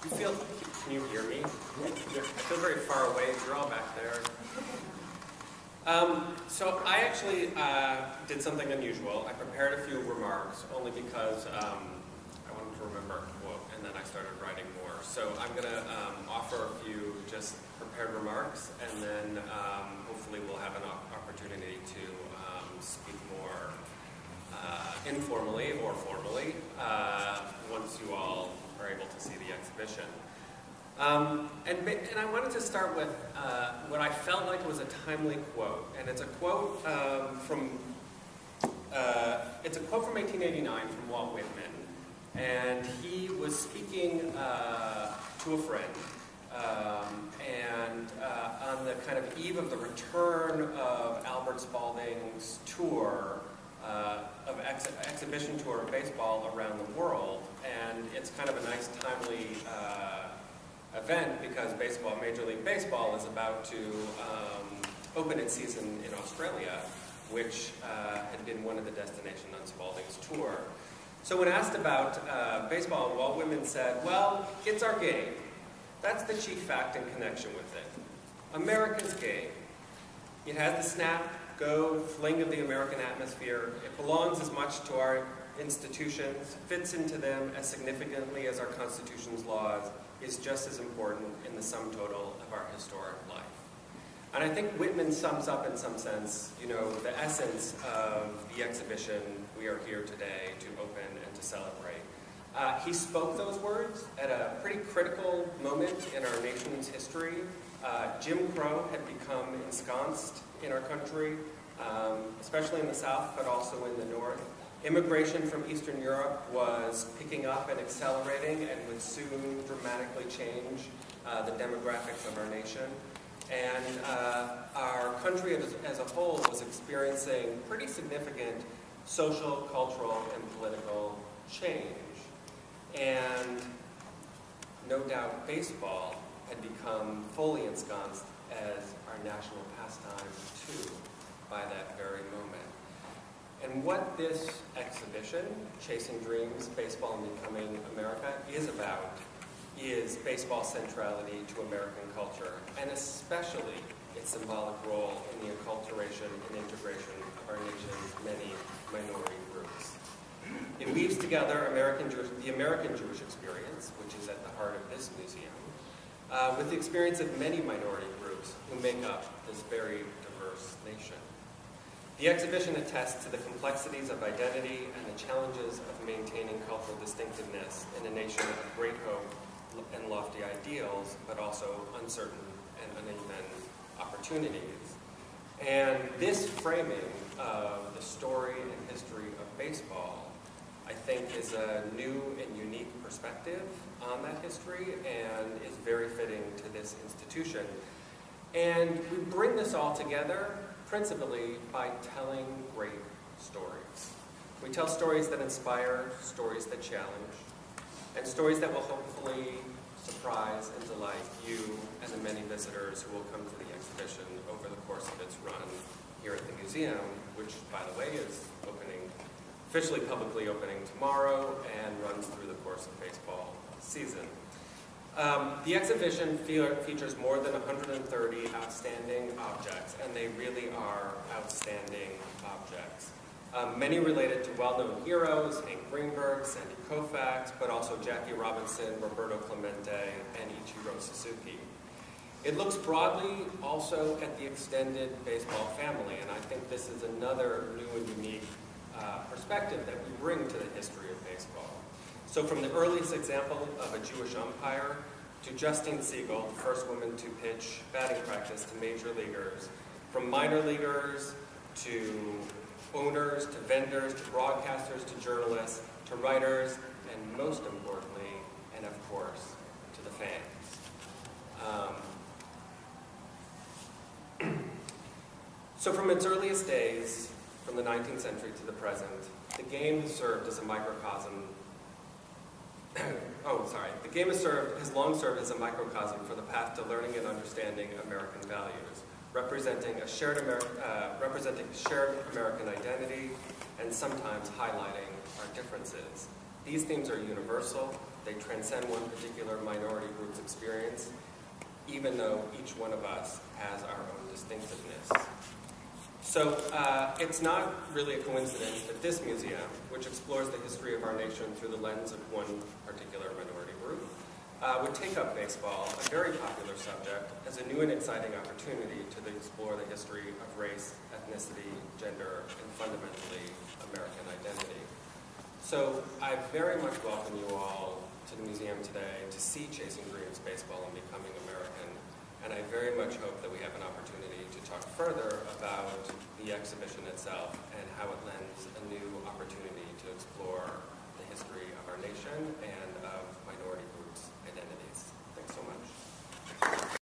Can you hear me? I feel very far away. You're all back there. So I actually did something unusual. I prepared a few remarks only because I wanted to remember a quote, and then I started writing more. So I'm going to offer a few just prepared remarks, and then hopefully we'll have an opportunity to speak more informally or formally once you all are able to see the exhibition. And I wanted to start with what I felt like was a timely quote, and it's a quote from 1889 from Walt Whitman, and he was speaking to a friend, and on the kind of eve of the return of Albert Spalding's tour, of exhibition tour of baseball around the world, and it's kind of a nice timely event because Major League Baseball is about to open its season in Australia, which had been one of the destinations on Spalding's tour. So when asked about baseball, Walt Whitman said, well, it's our game. That's the chief fact in connection with it. America's game. It has the snap, go, fling of the American atmosphere. It belongs as much to our institutions, fits into them as significantly as our Constitution's laws, is just as important in the sum total of our historic life. And I think Whitman sums up in some sense, the essence of the exhibition we are here today to open and to celebrate. He spoke those words at a pretty critical moment in our nation's history. Jim Crow had become ensconced in our country, especially in the South, but also in the North. Immigration from Eastern Europe was picking up and accelerating and would soon dramatically change the demographics of our nation. And our country as a whole was experiencing pretty significant social, cultural, and political change. And no doubt baseball had become fully ensconced as our national pastime too by that very moment. And what this exhibition, Chasing Dreams, Baseball and Becoming America, is about is baseball's centrality to American culture, and especially its symbolic role in the acculturation and integration of our nation's many minority groups. It weaves together the American Jewish experience, which is at the heart of this museum, with the experience of many minority groups who make up this very diverse nation. The exhibition attests to the complexities of identity and the challenges of maintaining cultural distinctiveness in a nation of great hope and lofty ideals, but also uncertain and uneven opportunities. And this framing of the story and history of baseball, I think, is a new and unique perspective on that history and is very fitting to this institution. And we bring this all together principally by telling great stories. We tell stories that inspire, stories that challenge, and stories that will hopefully surprise and delight you and the many visitors who will come to the exhibition over the course of its run here at the museum, which, by the way, is officially publicly opening tomorrow and runs through the course of baseball season. The exhibition features more than 130 outstanding objects, and they really are outstanding objects. Many related to well-known heroes, Hank Greenberg, Sandy Koufax, but also Jackie Robinson, Roberto Clemente, and Ichiro Suzuki. It looks broadly also at the extended baseball family, and I think this is another new and unique perspective that we bring to the history of baseball. So from the earliest example of a Jewish umpire to Justine Siegel, the first woman to pitch batting practice to major leaguers, from minor leaguers to owners to vendors to broadcasters to journalists to writers, and most importantly, and of course, to the fans. So from its earliest days, from the 19th century to the present, the game has served as a microcosm. The game has long served as a microcosm for the path to learning and understanding American values, representing shared American identity, and sometimes highlighting our differences. These themes are universal. They transcend one particular minority even though each one of us has our own distinctiveness. So it's not really a coincidence that this museum, which explores the history of our nation through the lens of one particular minority group, would take up baseball, a very popular subject, as a new and exciting opportunity to explore the history of race, ethnicity, gender, and fundamentally American identity. So I very much welcome you all to the museum today to see Chasing Dreams, Baseball and Becoming American, and I very much hope that we have an opportunity to talk further about the exhibition itself and how it lends a new opportunity to explore the history of our nation and of minority groups' identities.